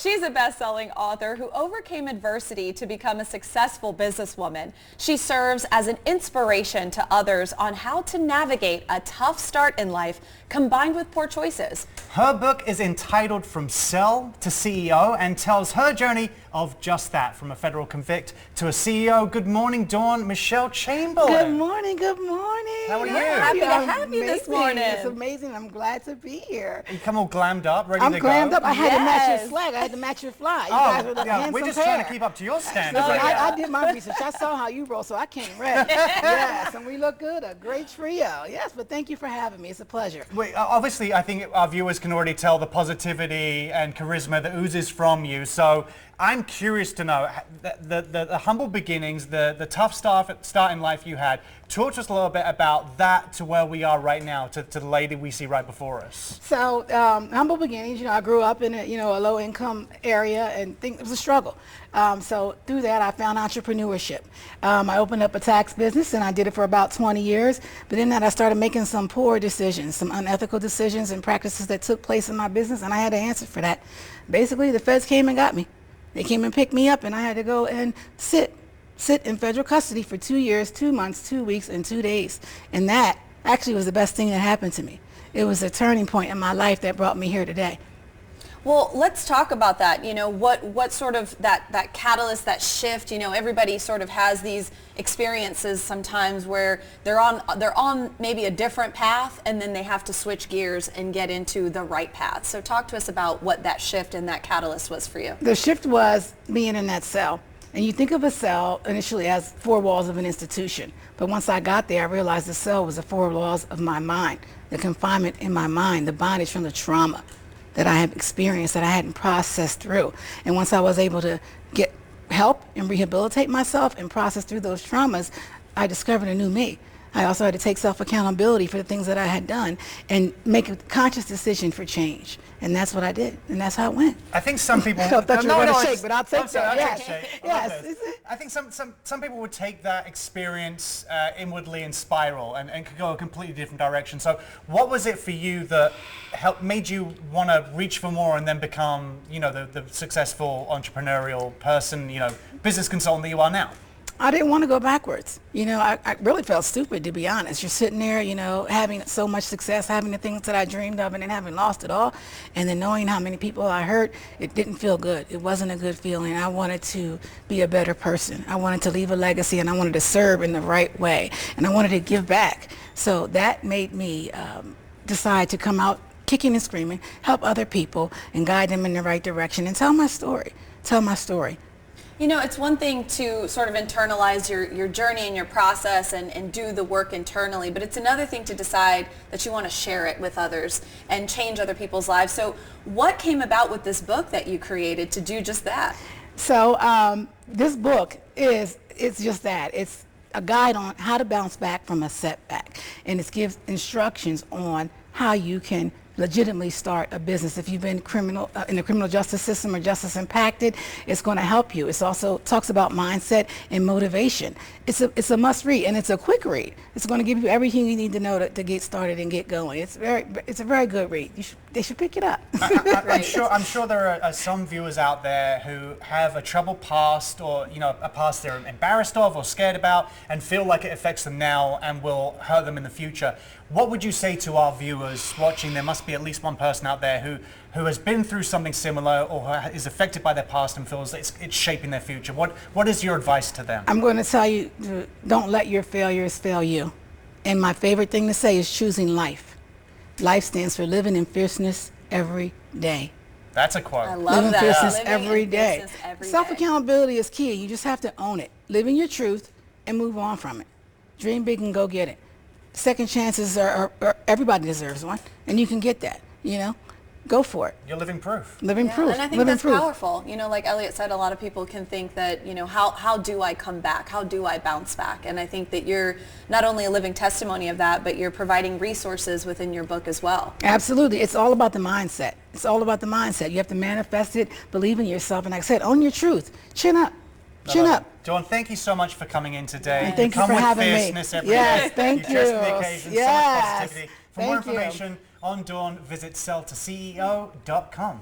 She's a best-selling author who overcame adversity to become a successful businesswoman. She serves as an inspiration to others on how to navigate a tough start in life combined with poor choices. Her book is entitled From Cell to CEO and tells her journey of just that, from a federal convict to a CEO. Good morning, Dawn. Michelle Chamberlain. Good morning, good morning. How are you? Happy to have you this morning. It's amazing. I'm glad to be here. You come all glammed up, ready to go. I'm glammed up. I had to match your Yes. swag. I had to match your fly. You guys are the handsome we're just pair. trying to keep up to your standards. Listen, right now. I did my research. I saw how you roll, so I came ready. Yes, and we look good. A great trio. Yes, but thank you for having me. It's a pleasure. Wait, obviously, I think our viewers can already tell the positivity and charisma that oozes from you. So I'm curious to know the humble beginnings, the tough start in life you had. Talk to us a little bit about that to where we are right now, to the lady we see right before us. So humble beginnings. I grew up in a low-income area, and it was a struggle. So through that, I found entrepreneurship. I opened up a tax business, and I did it for about 20 years. But in that, I started making some poor decisions, some unethical decisions and practices that took place in my business, and I had to answer for that. Basically, the feds came and got me. They came and picked me up, and I had to go and sit in federal custody for 2 years, 2 months, 2 weeks, and 2 days. And that actually was the best thing that happened to me. It was a turning point in my life that brought me here today. Well, let's talk about that. What sort of that catalyst, that shift. Everybody sort of has these experiences sometimes where they're on maybe a different path, and then they have to switch gears and get into the right path. So talk to us about what that shift and that catalyst was for you. The shift was being in that cell. And you think of a cell initially as 4 walls of an institution. But once I got there, I realized the cell was the 4 walls of my mind, the confinement in my mind, the bondage from the trauma that I had experienced, that I hadn't processed through. And once I was able to get help and rehabilitate myself and process through those traumas, I discovered a new me. I also had to take self-accountability for the things that I had done and make a conscious decision for change. And that's what I did, and that's how it went. I think some people... I thought you were going to shake, but I'll take that. Yes. Yes. I think some people would take that experience inwardly and spiral and could go a completely different direction. So what was it for you that made you want to reach for more and then become, the successful entrepreneurial person, business consultant that you are now? I didn't want to go backwards. I really felt stupid, to be honest. You're sitting there, having so much success, having the things that I dreamed of, and then having lost it all. And then knowing how many people I hurt, it didn't feel good. It wasn't a good feeling. I wanted to be a better person. I wanted to leave a legacy, and I wanted to serve in the right way. And I wanted to give back. So that made me decide to come out kicking and screaming, help other people, and guide them in the right direction, and tell my story. It's one thing to sort of internalize your journey and your process and do the work internally, but it's another thing to decide that you want to share it with others and change other people's lives. So what came about with this book that you created to do just that? So this book it's just that. It's a guide on how to bounce back from a setback, and it gives instructions on how you can legitimately start a business. If you've been in the criminal justice system or justice impacted, it's going to help you. It also talks about mindset and motivation. It's a must read, and it's a quick read. It's going to give you everything you need to know to get started and get going. It's a very good read. They should pick it up. I'm sure there are some viewers out there who have a troubled past, or a past they're embarrassed of or scared about, and feel like it affects them now and will hurt them in the future. What would you say to our viewers watching? There must be at least one person out there who has been through something similar or is affected by their past and feels that it's shaping their future. What is your advice to them? I'm going to tell you, don't let your failures fail you. And my favorite thing to say is choosing life. Life stands for living in fierceness every day. That's a quote. I love living that. Fierceness Living every in day. fierceness every day. Self-accountability is key. You just have to own it. Live in your truth and move on from it. Dream big and go get it. Second chances are everybody deserves one, and you can get that. Go for it. You're living proof. Living proof. And I think that's powerful. Like Elliot said, a lot of people can think that, how do I come back? How do I bounce back? And I think that you're not only a living testimony of that, but you're providing resources within your book as well. Absolutely. It's all about the mindset. It's all about the mindset. You have to manifest it, believe in yourself, and like I said, own your truth. Chin up. Chin up. Dawn, thank you so much for coming in today. And thank you for having me. Yes, thank you. You dressed the occasion, so much Yes. positivity. For more information on Dawn, visit celltoceo.com.